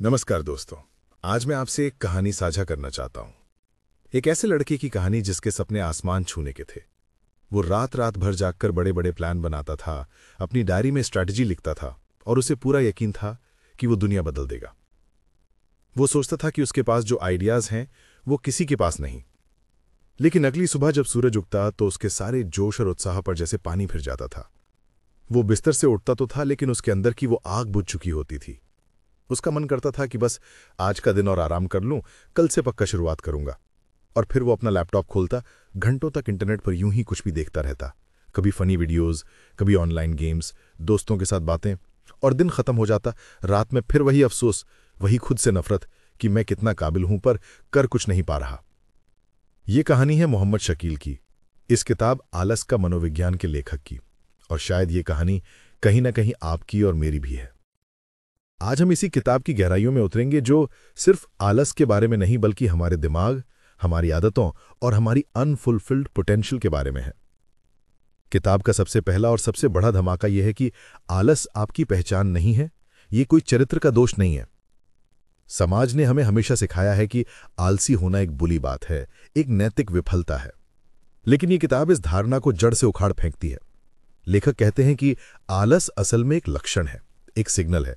नमस्कार दोस्तों। आज मैं आपसे एक कहानी साझा करना चाहता हूं। एक ऐसे लड़के की कहानी जिसके सपने आसमान छूने के थे। वो रात रात भर जागकर बड़े बड़े प्लान बनाता था, अपनी डायरी में स्ट्रैटेजी लिखता था और उसे पूरा यकीन था कि वो दुनिया बदल देगा। वो सोचता था कि उसके पास जो आइडियाज हैं वो किसी के पास नहीं। लेकिन अगली सुबह जब सूरज उगता तो उसके सारे जोश और उत्साह पर जैसे पानी फिर जाता था। वो बिस्तर से उठता तो था लेकिन उसके अंदर की वो आग बुझ चुकी होती थी। उसका मन करता था कि बस आज का दिन और आराम कर लूं, कल से पक्का शुरुआत करूंगा। और फिर वो अपना लैपटॉप खोलता, घंटों तक इंटरनेट पर यूं ही कुछ भी देखता रहता। कभी फनी वीडियोस, कभी ऑनलाइन गेम्स, दोस्तों के साथ बातें। और दिन खत्म हो जाता, रात में फिर वही अफसोस, वही खुद से नफरत कि मैं कितना काबिल हूं पर कर कुछ नहीं पा रहा। ये कहानी है मोहम्मद शकील की, इस किताब आलस का मनोविज्ञान के लेखक की। और शायद ये कहानी कहीं ना कहीं आपकी और मेरी भी है। आज हम इसी किताब की गहराइयों में उतरेंगे जो सिर्फ आलस के बारे में नहीं बल्कि हमारे दिमाग, हमारी आदतों और हमारी अनफुलफिल्ड पोटेंशियल के बारे में है। किताब का सबसे पहला और सबसे बड़ा धमाका यह है कि आलस आपकी पहचान नहीं है, ये कोई चरित्र का दोष नहीं है। समाज ने हमें हमेशा सिखाया है कि आलसी होना एक बुरी बात है, एक नैतिक विफलता है। लेकिन ये किताब इस धारणा को जड़ से उखाड़ फेंकती है। लेखक कहते हैं कि आलस असल में एक लक्षण है, एक सिग्नल है।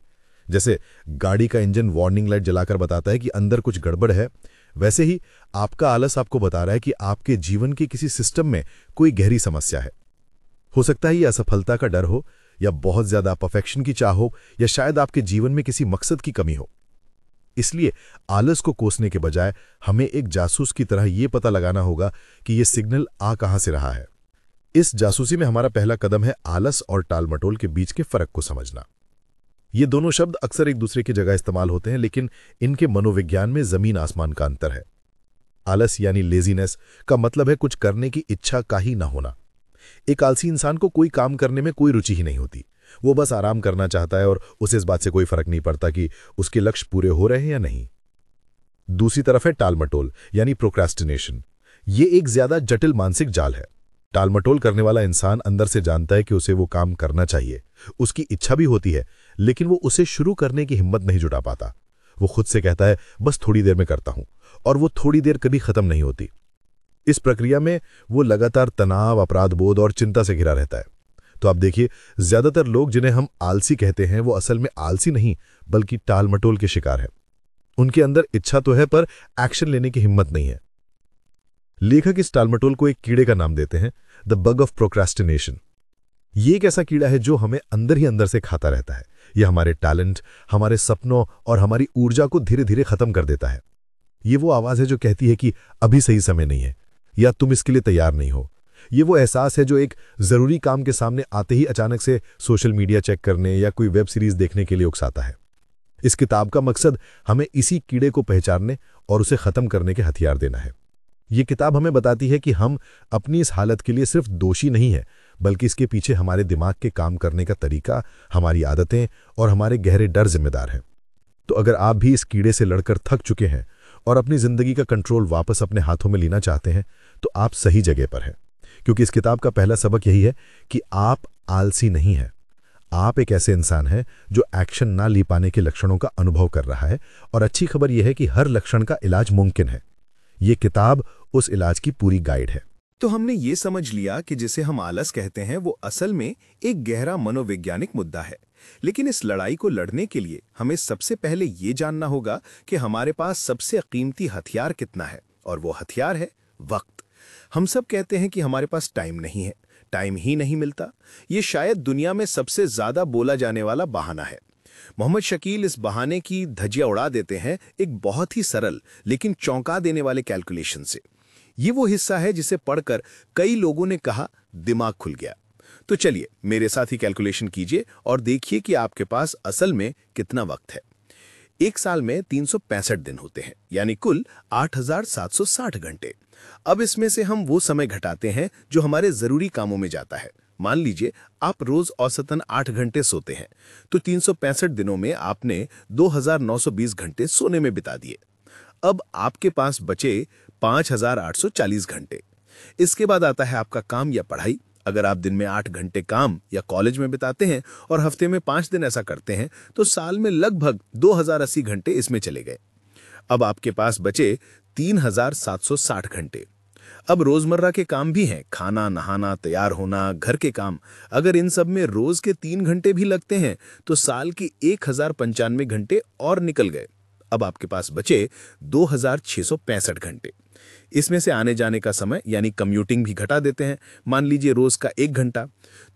जैसे गाड़ी का इंजन वार्निंग लाइट जलाकर बताता है कि अंदर कुछ गड़बड़ है, वैसे ही आपका आलस आपको बता रहा है कि आपके जीवन के किसी सिस्टम में कोई गहरी समस्या है। हो सकता है ये असफलता का डर हो, या बहुत ज्यादा परफेक्शन की चाह हो, या शायद आपके जीवन में किसी मकसद की कमी हो। इसलिए आलस को कोसने के बजाय हमें एक जासूस की तरह यह पता लगाना होगा कि यह सिग्नल आ कहां से रहा है। इस जासूसी में हमारा पहला कदम है आलस और टालमटोल के बीच के फर्क को समझना। ये दोनों शब्द अक्सर एक दूसरे की जगह इस्तेमाल होते हैं, लेकिन इनके मनोविज्ञान में जमीन आसमान का अंतर है। आलस यानी लेजीनेस का मतलब है कुछ करने की इच्छा का ही ना होना। एक आलसी इंसान को कोई काम करने में कोई रुचि ही नहीं होती। वो बस आराम करना चाहता है और उसे इस बात से कोई फर्क नहीं पड़ता कि उसके लक्ष्य पूरे हो रहे हैं या नहीं। दूसरी तरफ है टालमटोल यानी प्रोक्रेस्टिनेशन। ये एक ज्यादा जटिल मानसिक जाल है। टालमटोल करने वाला इंसान अंदर से जानता है कि उसे वो काम करना चाहिए, उसकी इच्छा भी होती है, लेकिन वो उसे शुरू करने की हिम्मत नहीं जुटा पाता। वो खुद से कहता है बस थोड़ी देर में करता हूं, और वो थोड़ी देर कभी खत्म नहीं होती। इस प्रक्रिया में वो लगातार तनाव, अपराध बोध और चिंता से घिरा रहता है। तो आप देखिए, ज्यादातर लोग जिन्हें हम आलसी कहते हैं वो असल में आलसी नहीं बल्कि टालमटोल के शिकार है। उनके अंदर इच्छा तो है पर एक्शन लेने की हिम्मत नहीं है। लेखक इस टालमटोल को एक कीड़े का नाम देते हैं, द बग ऑफ प्रोक्रेस्टिनेशन। ये एक ऐसा कीड़ा है जो हमें अंदर ही अंदर से खाता रहता है। यह हमारे टैलेंट, हमारे सपनों और हमारी ऊर्जा को धीरे धीरे खत्म कर देता है। ये वो आवाज है जो कहती है कि अभी सही समय नहीं है, या तुम इसके लिए तैयार नहीं हो। ये वो एहसास है जो एक जरूरी काम के सामने आते ही अचानक से सोशल मीडिया चेक करने या कोई वेब सीरीज देखने के लिए उकसाता है। इस किताब का मकसद हमें इसी कीड़े को पहचानने और उसे खत्म करने के हथियार देना है। ये किताब हमें बताती है कि हम अपनी इस हालत के लिए सिर्फ दोषी नहीं है, बल्कि इसके पीछे हमारे दिमाग के काम करने का तरीका, हमारी आदतें और हमारे गहरे डर जिम्मेदार हैं। तो अगर आप भी इस कीड़े से लड़कर थक चुके हैं और अपनी जिंदगी का कंट्रोल वापस अपने हाथों में लेना चाहते हैं, तो आप सही जगह पर हैं। क्योंकि इस किताब का पहला सबक यही है कि आप आलसी नहीं हैं। आप एक ऐसे इंसान हैं जो एक्शन ना ले पाने के लक्षणों का अनुभव कर रहा है, और अच्छी खबर यह है कि हर लक्षण का इलाज मुमकिन है। ये किताब उस इलाज की पूरी गाइड है। तो हमने ये समझ लिया कि जिसे हम आलस कहते हैं वो असल में एक गहरा मनोवैज्ञानिक मुद्दा है। लेकिन इस लड़ाई को लड़ने के लिए हमें सबसे पहले ये जानना होगा कि हमारे पास सबसे कीमती हथियार कितना है, और वो हथियार है वक्त। हम सब कहते हैं कि हमारे पास टाइम नहीं है, टाइम ही नहीं मिलता। ये शायद दुनिया में सबसे ज्यादा बोला जाने वाला बहाना है। मोहम्मद शकील इस बहाने की धज्जियां उड़ा देते हैं एक बहुत ही सरल लेकिन चौंका देने वाले कैलकुलेशन से। ये वो हिस्सा है जिसे पढ़कर कई लोगों ने कहा दिमाग खुल गया। तो चलिए मेरे साथ ही कैलकुलेशन कीजिए और देखिए कि आपके पास असल में कितना वक्त है। एक साल में 365 दिन होते हैं, यानी कुल 8,760 घंटे। अब इसमें से हम वो समय घटाते हैं जो हमारे जरूरी कामों में जाता है। मान लीजिए आप रोज औसतन 8 घंटे सोते हैं, तो 365 दिनों में आपने 2,920 घंटे सोने में बिता दिए। अब आपके पास बचे 5,840 घंटे। इसके बाद आता है आपका काम या पढ़ाई। अगर आप दिन में 8 घंटे काम या कॉलेज में बिताते हैं और हफ्ते में 5 दिन ऐसा करते हैं तो साल में लगभग 2080 घंटे इसमें चले गए। अब आपके पास बचे 3760 घंटे। अब रोजमर्रा के काम भी हैं, खाना, नहाना, तैयार होना, घर के काम। अगर इन सब में रोज के 3 घंटे भी लगते हैं तो साल की 1095 घंटे और निकल गए। अब आपके पास बचे 2665 घंटे। इसमें से आने जाने का समय यानी कम्यूटिंग भी घटा देते हैं, मान लीजिए रोज का 1 घंटा,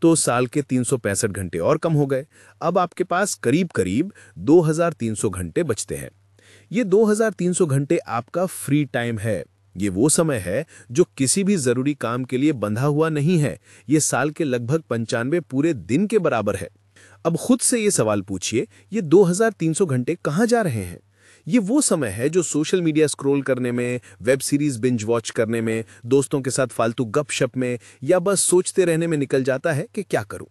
तो साल के 365 घंटे और कम हो गए। अब आपके पास करीब करीब 2300 घंटे बचते हैं। ये 2300 घंटे आपका फ्री टाइम है। ये वो समय है जो किसी भी जरूरी काम के लिए बंधा हुआ नहीं है। ये साल के लगभग 95 पूरे दिन के बराबर है। अब खुद से ये सवाल पूछिए, ये 2300 घंटे कहाँ जा रहे हैं? ये वो समय है जो सोशल मीडिया स्क्रॉल करने में, वेब सीरीज बिंज वॉच करने में, दोस्तों के साथ फालतू गपशप में या बस सोचते रहने में निकल जाता है कि क्या करूं।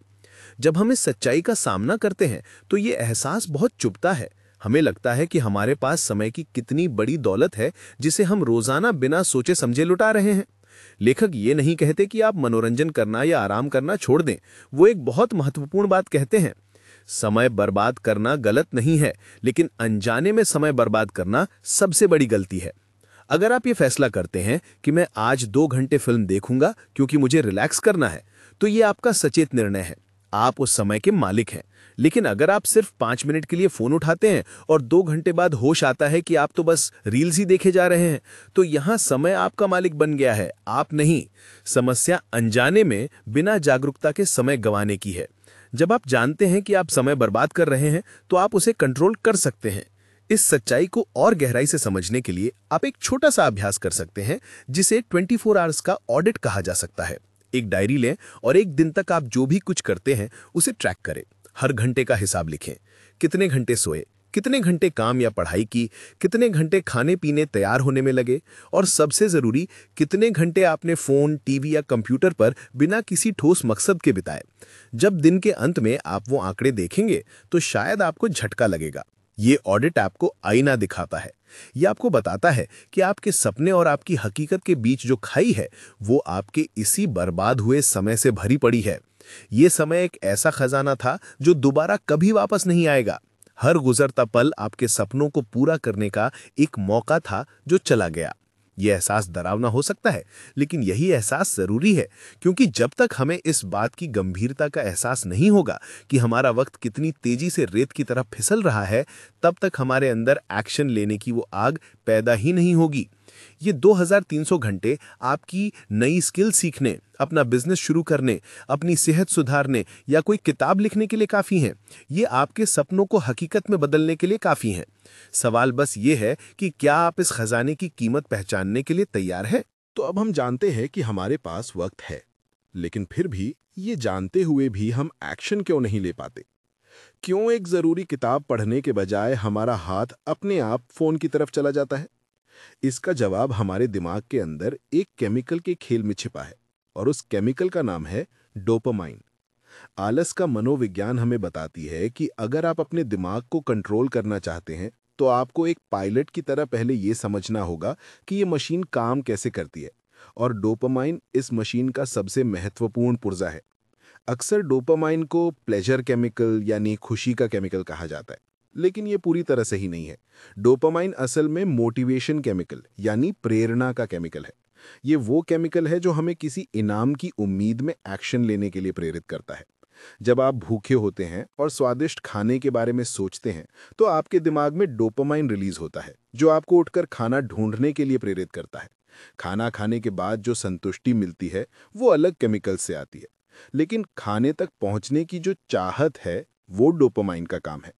जब हम इस सच्चाई का सामना करते हैं तो ये एहसास बहुत चुभता है। हमें लगता है कि हमारे पास समय की कितनी बड़ी दौलत है जिसे हम रोजाना बिना सोचे समझे लुटा रहे हैं। लेखक ये नहीं कहते कि आप मनोरंजन करना या आराम करना छोड़ दें। वो एक बहुत महत्वपूर्ण बात कहते हैं। समय बर्बाद करना गलत नहीं है, लेकिन अनजाने में समय बर्बाद करना सबसे बड़ी गलती है। अगर आप ये फैसला करते हैं कि मैं आज 2 घंटे फिल्म देखूंगा क्योंकि मुझे रिलैक्स करना है, तो ये आपका सचेत निर्णय है। आप उस समय के मालिक हैं। लेकिन अगर आप सिर्फ 5 मिनट के लिए फोन उठाते हैं और 2 घंटे बाद होश आता है कि आप तो बस रील्स ही देखे जा रहे हैं, तो यहां समय आपका मालिक बन गया है, आप नहीं। समस्या अनजाने में बिना जागरूकता के समय गंवाने की है। जब आप जानते हैं कि आप समय बर्बाद कर रहे हैं तो आप उसे कंट्रोल कर सकते हैं। इस सच्चाई को और गहराई से समझने के लिए आप एक छोटा सा अभ्यास कर सकते हैं जिसे 24 आवर्स का ऑडिट कहा जा सकता है। एक डायरी लें और एक दिन तक आप जो भी कुछ करते हैं उसे ट्रैक करें। हर घंटे का हिसाब लिखें। कितने घंटे सोए, कितने घंटे काम या पढ़ाई की, कितने घंटे खाने पीने तैयार होने में लगे, और सबसे जरूरी कितने घंटे आपने फोन, टीवी या कंप्यूटर पर बिना किसी ठोस मकसद के बिताए। जब दिन के अंत में आप वो आंकड़े देखेंगे तो शायद आपको झटका लगेगा। ये ऑडिट आपको आईना दिखाता है। ये आपको बताता है कि आपके सपने और आपकी हकीकत के बीच जो खाई है वो आपके इसी बर्बाद हुए समय से भरी पड़ी है। ये समय एक ऐसा खजाना था जो दोबारा कभी वापस नहीं आएगा। हर गुजरता पल आपके सपनों को पूरा करने का एक मौका था जो चला गया। यह एहसास डरावना हो सकता है, लेकिन यही एहसास जरूरी है, क्योंकि जब तक हमें इस बात की गंभीरता का एहसास नहीं होगा कि हमारा वक्त कितनी तेजी से रेत की तरफ फिसल रहा है, तब तक हमारे अंदर एक्शन लेने की वो आग पैदा ही नहीं होगी। ये 2300 घंटे आपकी नई स्किल सीखने, अपना बिजनेस शुरू करने, अपनी सेहत सुधारने या कोई किताब लिखने के लिए काफी हैं। ये आपके सपनों को हकीकत में बदलने के लिए काफी हैं। सवाल बस ये है कि क्या आप इस खजाने की कीमत पहचानने के लिए तैयार हैं? तो अब हम जानते हैं कि हमारे पास वक्त है, लेकिन फिर भी ये जानते हुए भी हम एक्शन क्यों नहीं ले पाते? क्यों एक जरूरी किताब पढ़ने के बजाय हमारा हाथ अपने आप फोन की तरफ चला जाता है? इसका जवाब हमारे दिमाग के अंदर एक केमिकल के खेल में छिपा है, और उस केमिकल का नाम है डोपामाइन। आलस का मनोविज्ञान हमें बताती है कि अगर आप अपने दिमाग को कंट्रोल करना चाहते हैं तो आपको एक पायलट की तरह पहले ये समझना होगा कि ये मशीन काम कैसे करती है, और डोपामाइन इस मशीन का सबसे महत्वपूर्ण पुर्जा है। अक्सर डोपामाइन को प्लेजर केमिकल यानी खुशी का केमिकल कहा जाता है, लेकिन ये पूरी तरह सही नहीं है। डोपामाइन असल में मोटिवेशन केमिकल यानी प्रेरणा का केमिकल है। ये वो केमिकल है जो हमें किसी इनाम की उम्मीद में एक्शन लेने के लिए प्रेरित करता है। जब आप भूखे होते हैं और स्वादिष्ट खाने के बारे में सोचते हैं तो आपके दिमाग में डोपामाइन रिलीज होता है, जो आपको उठकर खाना ढूंढने के लिए प्रेरित करता है। खाना खाने के बाद जो संतुष्टि मिलती है वो अलग केमिकल से आती है, लेकिन खाने तक पहुंचने की जो चाहत है वो डोपामाइन का काम है।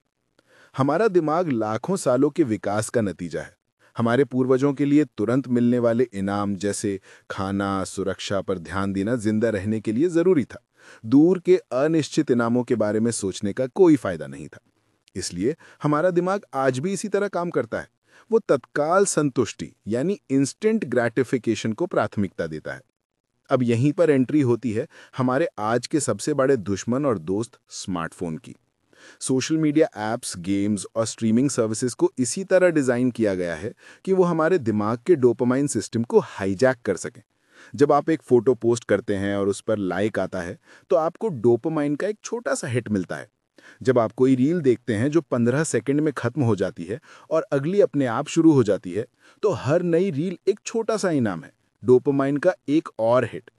हमारा दिमाग लाखों सालों के विकास का नतीजा है। हमारे पूर्वजों के लिए तुरंत मिलने वाले इनाम जैसे खाना, सुरक्षा पर ध्यान देना जिंदा रहने के लिए जरूरी था। दूर के अनिश्चित इनामों के बारे में सोचने का कोई फायदा नहीं था। इसलिए हमारा दिमाग आज भी इसी तरह काम करता है। वो तत्काल संतुष्टि यानी इंस्टेंट ग्रेटिफिकेशन को प्राथमिकता देता है। अब यहीं पर एंट्री होती है हमारे आज के सबसे बड़े दुश्मन और दोस्त स्मार्टफोन की। सोशल मीडिया ऐप्स, गेम्स और स्ट्रीमिंग सर्विसेज को इसी तरह डिजाइन किया गया है कि वो हमारे दिमाग के डोपामाइन सिस्टम को हाईजैक कर सकें। जब आप एक फोटो पोस्ट करते हैं और उस पर लाइक आता है तो आपको डोपामाइन का एक छोटा सा हिट मिलता है। जब आप कोई रील देखते हैं जो 15 सेकंड में खत्म हो जाती है और अगली अपने आप शुरू हो जाती है, तो हर नई रील एक छोटा सा इनाम है, डोपामाइन का एक और हिट।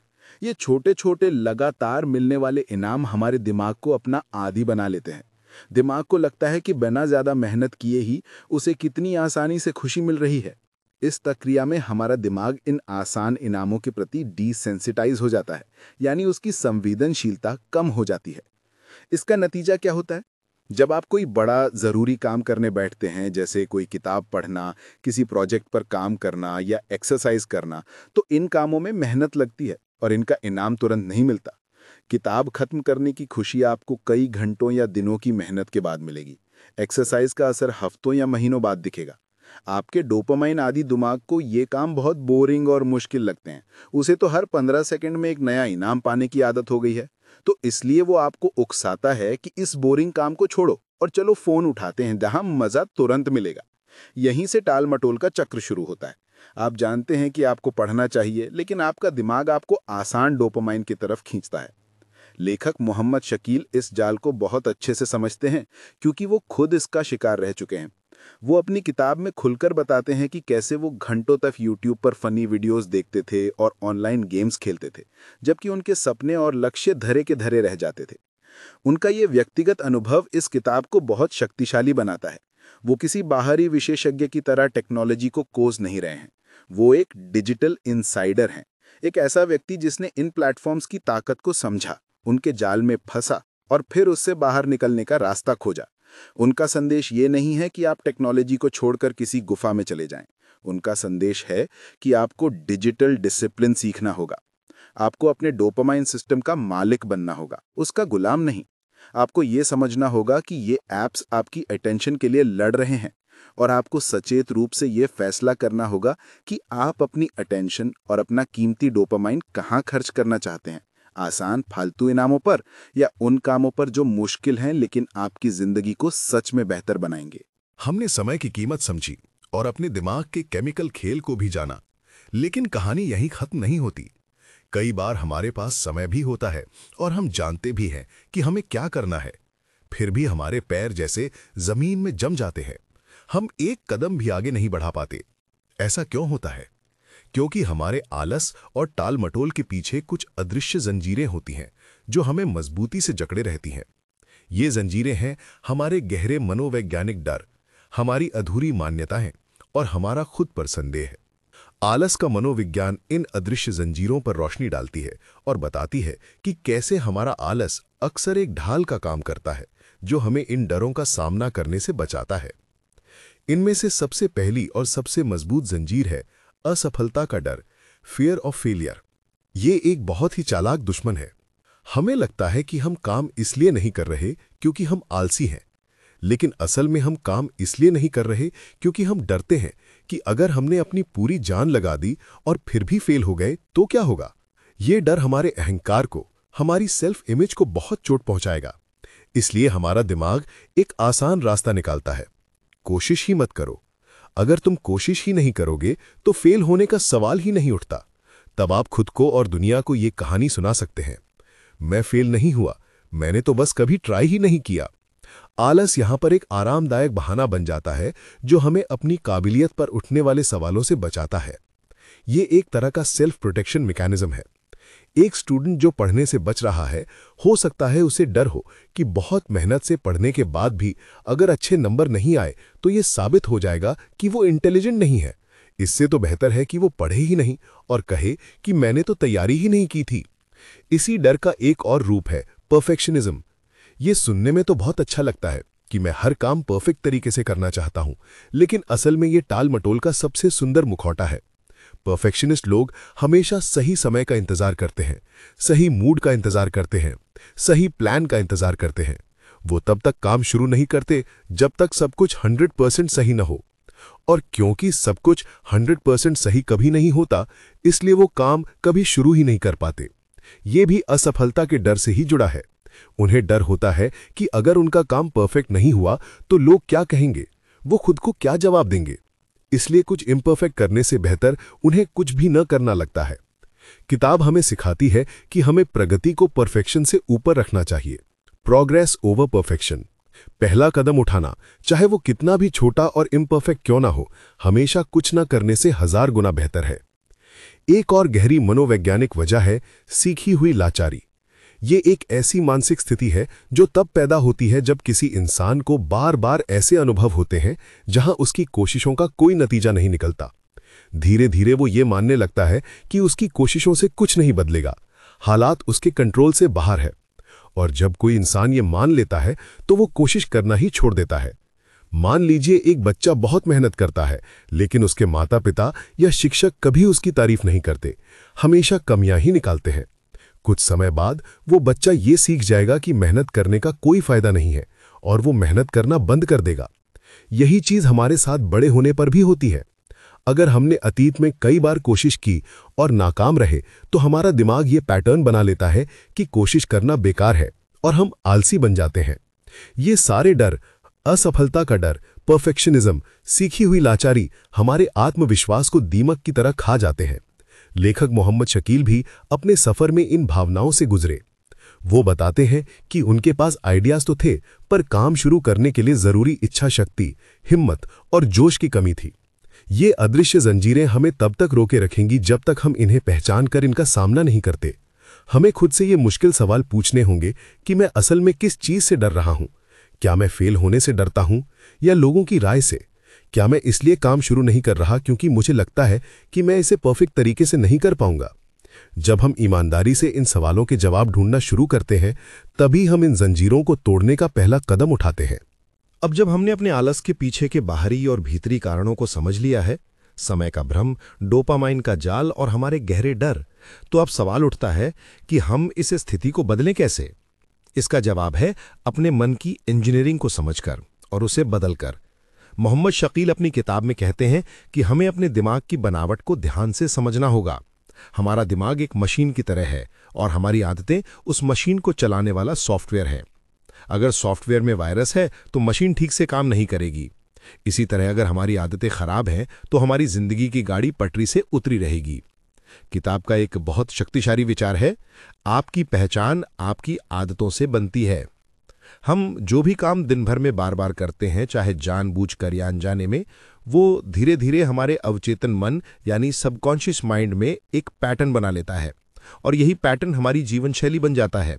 ये छोटे छोटे लगातार मिलने वाले इनाम हमारे दिमाग को अपना आदी बना लेते हैं। दिमाग को लगता है कि बिना ज्यादा मेहनत किए ही उसे कितनी आसानी से खुशी मिल रही है। इस प्रक्रिया में हमारा दिमाग इन आसान इनामों के प्रति डिसेंसिटाइज हो जाता है, यानी उसकी संवेदनशीलता कम हो जाती है। इसका नतीजा क्या होता है? जब आप कोई बड़ा जरूरी काम करने बैठते हैं, जैसे कोई किताब पढ़ना, किसी प्रोजेक्ट पर काम करना या एक्सरसाइज करना, तो इन कामों में मेहनत लगती है और इनका इनाम तुरंत नहीं मिलता। किताब खत्म करने की खुशी आपको कई घंटों या दिनों की मेहनत के बाद मिलेगी। एक्सरसाइज का असर हफ्तों या महीनों बाद दिखेगा। आपके डोपामाइन आदि दिमाग को ये काम बहुत बोरिंग और मुश्किल लगते हैं। उसे तो हर 15 सेकंड में एक नया इनाम पाने की आदत हो गई है। तो इसलिए वो आपको उकसाता है कि इस बोरिंग काम को छोड़ो और चलो फोन उठाते हैं, जहां मजा तुरंत मिलेगा। यहीं से टाल मटोल का चक्र शुरू होता है। आप जानते हैं कि आपको पढ़ना चाहिए, लेकिन आपका दिमाग आपको आसान डोपामाइन की तरफ खींचता है। लेखक मोहम्मद शकील इस जाल को बहुत अच्छे से समझते हैं, क्योंकि वो खुद इसका शिकार रह चुके हैं। वो अपनी किताब में खुलकर बताते हैं कि कैसे वो घंटों तक यूट्यूब पर फनी वीडियोस देखते थे और ऑनलाइन गेम्स खेलते थे, जबकि उनके सपने और लक्ष्य धरे के धरे रह जाते थे। उनका ये व्यक्तिगत अनुभव इस किताब को बहुत शक्तिशाली बनाता है। वो किसी बाहरी विशेषज्ञ की तरह टेक्नोलॉजी को कोस नहीं रहे हैं। वो एक डिजिटल इनसाइडर हैं, एक ऐसा व्यक्ति जिसने इन प्लेटफॉर्म्स की ताकत को समझा, उनके जाल में फंसा और फिर उससे बाहर निकलने का रास्ता खोजा। उनका संदेश ये नहीं है कि आप टेक्नोलॉजी को छोड़कर किसी गुफा में चले जाएं। उनका संदेश है कि आपको डिजिटल डिसिप्लिन सीखना होगा। आपको अपने डोपामाइन सिस्टम का मालिक बनना होगा, उसका गुलाम नहीं। आपको ये समझना होगा कि ये ऐप्स आपकी अटेंशन के लिए लड़ रहे हैं और आपको सचेत रूप से ये फैसला करना होगा कि आप अपनी अटेंशन और अपना कीमती डोपामाइन कहाँ खर्च करना चाहते हैं। आसान फालतू इनामों पर या उन कामों पर जो मुश्किल हैं लेकिन आपकी जिंदगी को सच में बेहतर बनाएंगे। हमने समय की कीमत समझी और अपने दिमाग के केमिकल खेल को भी जाना, लेकिन कहानी यहीं खत्म नहीं होती। कई बार हमारे पास समय भी होता है और हम जानते भी हैं कि हमें क्या करना है, फिर भी हमारे पैर जैसे जमीन में जम जाते हैं। हम एक कदम भी आगे नहीं बढ़ा पाते। ऐसा क्यों होता है? क्योंकि हमारे आलस और टाल मटोल के पीछे कुछ अदृश्य जंजीरें होती हैं जो हमें मजबूती से जकड़े रहती हैं। ये जंजीरें हैं हमारे गहरे मनोवैज्ञानिक डर, हमारी अधूरी मान्यताएं और हमारा खुद पर संदेह। आलस का मनोविज्ञान इन अदृश्य जंजीरों पर रोशनी डालती है और बताती है कि कैसे हमारा आलस अक्सर एक ढाल का काम करता है जो हमें इन डरों का सामना करने से बचाता है। इनमें से सबसे पहली और सबसे मजबूत जंजीर है असफलता का डर, फियर ऑफ फेलियर। ये एक बहुत ही चालाक दुश्मन है। हमें लगता है कि हम काम इसलिए नहीं कर रहे क्योंकि हम आलसी हैं, लेकिन असल में हम काम इसलिए नहीं कर रहे क्योंकि हम डरते हैं कि अगर हमने अपनी पूरी जान लगा दी और फिर भी फेल हो गए तो क्या होगा। ये डर हमारे अहंकार को, हमारी सेल्फ इमेज को बहुत चोट पहुंचाएगा। इसलिए हमारा दिमाग एक आसान रास्ता निकालता है, कोशिश ही मत करो। अगर तुम कोशिश ही नहीं करोगे तो फेल होने का सवाल ही नहीं उठता। तब आप खुद को और दुनिया को ये कहानी सुना सकते हैं, मैं फेल नहीं हुआ, मैंने तो बस कभी ट्राई ही नहीं किया। आलस यहां पर एक आरामदायक बहाना बन जाता है जो हमें अपनी काबिलियत पर उठने वाले सवालों से बचाता है। ये एक तरह का सेल्फ प्रोटेक्शन मैकेनिज्म है। एक स्टूडेंट जो पढ़ने से बच रहा है, हो सकता है उसे डर हो कि बहुत मेहनत से पढ़ने के बाद भी अगर अच्छे नंबर नहीं आए तो ये साबित हो जाएगा कि वो इंटेलिजेंट नहीं है। इससे तो बेहतर है कि वो पढ़े ही नहीं और कहे कि मैंने तो तैयारी ही नहीं की थी। इसी डर का एक और रूप है परफेक्शनिज्म। ये सुनने में तो बहुत अच्छा लगता है कि मैं हर काम परफेक्ट तरीके से करना चाहता हूं, लेकिन असल में ये टाल मटोल का सबसे सुंदर मुखौटा है। परफेक्शनिस्ट लोग हमेशा सही समय का इंतजार करते हैं, सही मूड का इंतजार करते हैं, सही प्लान का इंतजार करते हैं। वो तब तक काम शुरू नहीं करते जब तक सब कुछ 100% सही न हो। और क्योंकि सब कुछ 100% सही कभी नहीं होता, इसलिए वो काम कभी शुरू ही नहीं कर पाते। ये भी असफलता के डर से ही जुड़ा है। उन्हें डर होता है कि अगर उनका काम परफेक्ट नहीं हुआ तो लोग क्या कहेंगे, वो खुद को क्या जवाब देंगे। इसलिए कुछ इम्परफेक्ट करने से बेहतर उन्हें कुछ भी न करना लगता है। किताब हमें सिखाती है कि हमें प्रगति को परफेक्शन से ऊपर रखना चाहिए, प्रोग्रेस ओवर परफेक्शन। पहला कदम उठाना, चाहे वो कितना भी छोटा और इम्परफेक्ट क्यों ना हो, हमेशा कुछ न करने से 1000 गुना बेहतर है। एक और गहरी मनोवैज्ञानिक वजह है सीखी हुई लाचारी। ये एक ऐसी मानसिक स्थिति है जो तब पैदा होती है जब किसी इंसान को बार बार ऐसे अनुभव होते हैं जहां उसकी कोशिशों का कोई नतीजा नहीं निकलता। धीरे धीरे वो ये मानने लगता है कि उसकी कोशिशों से कुछ नहीं बदलेगा, हालात उसके कंट्रोल से बाहर है। और जब कोई इंसान ये मान लेता है तो वो कोशिश करना ही छोड़ देता है। मान लीजिए एक बच्चा बहुत मेहनत करता है, लेकिन उसके माता पिता या शिक्षक कभी उसकी तारीफ नहीं करते, हमेशा कमियां ही निकालते हैं। कुछ समय बाद वो बच्चा ये सीख जाएगा कि मेहनत करने का कोई फायदा नहीं है और वो मेहनत करना बंद कर देगा। यही चीज हमारे साथ बड़े होने पर भी होती है। अगर हमने अतीत में कई बार कोशिश की और नाकाम रहे तो हमारा दिमाग ये पैटर्न बना लेता है कि कोशिश करना बेकार है और हम आलसी बन जाते हैं। ये सारे डर, असफलता का डर, परफेक्शनिज्म, सीखी हुई लाचारी हमारे आत्मविश्वास को दीमक की तरह खा जाते हैं। लेखक मोहम्मद शकील भी अपने सफर में इन भावनाओं से गुजरे। वो बताते हैं कि उनके पास आइडियाज तो थे, पर काम शुरू करने के लिए जरूरी इच्छा शक्ति, हिम्मत और जोश की कमी थी। ये अदृश्य जंजीरें हमें तब तक रोके रखेंगी जब तक हम इन्हें पहचान कर इनका सामना नहीं करते। हमें खुद से ये मुश्किल सवाल पूछने होंगे कि मैं असल में किस चीज से डर रहा हूं। क्या मैं फेल होने से डरता हूं या लोगों की राय से? क्या मैं इसलिए काम शुरू नहीं कर रहा क्योंकि मुझे लगता है कि मैं इसे परफेक्ट तरीके से नहीं कर पाऊंगा? जब हम ईमानदारी से इन सवालों के जवाब ढूंढना शुरू करते हैं, तभी हम इन जंजीरों को तोड़ने का पहला कदम उठाते हैं। अब जब हमने अपने आलस के पीछे के बाहरी और भीतरी कारणों को समझ लिया है, समय का भ्रम, डोपामाइन का जाल और हमारे गहरे डर, तो अब सवाल उठता है कि हम इस स्थिति को बदलें कैसे? इसका जवाब है अपने मन की इंजीनियरिंग को समझकर और उसे बदलकर। मोहम्मद शकील अपनी किताब में कहते हैं कि हमें अपने दिमाग की बनावट को ध्यान से समझना होगा। हमारा दिमाग एक मशीन की तरह है और हमारी आदतें उस मशीन को चलाने वाला सॉफ्टवेयर है। अगर सॉफ्टवेयर में वायरस है तो मशीन ठीक से काम नहीं करेगी। इसी तरह अगर हमारी आदतें खराब हैं तो हमारी जिंदगी की गाड़ी पटरी से उतरी रहेगी। किताब का एक बहुत शक्तिशाली विचार है, आपकी पहचान आपकी आदतों से बनती है। हम जो भी काम दिन भर में बार बार करते हैं, चाहे जानबूझकर या अनजाने में, वो धीरे धीरे हमारे अवचेतन मन यानी सबकॉन्शियस माइंड में एक पैटर्न बना लेता है और यही पैटर्न हमारी जीवन शैली बन जाता है।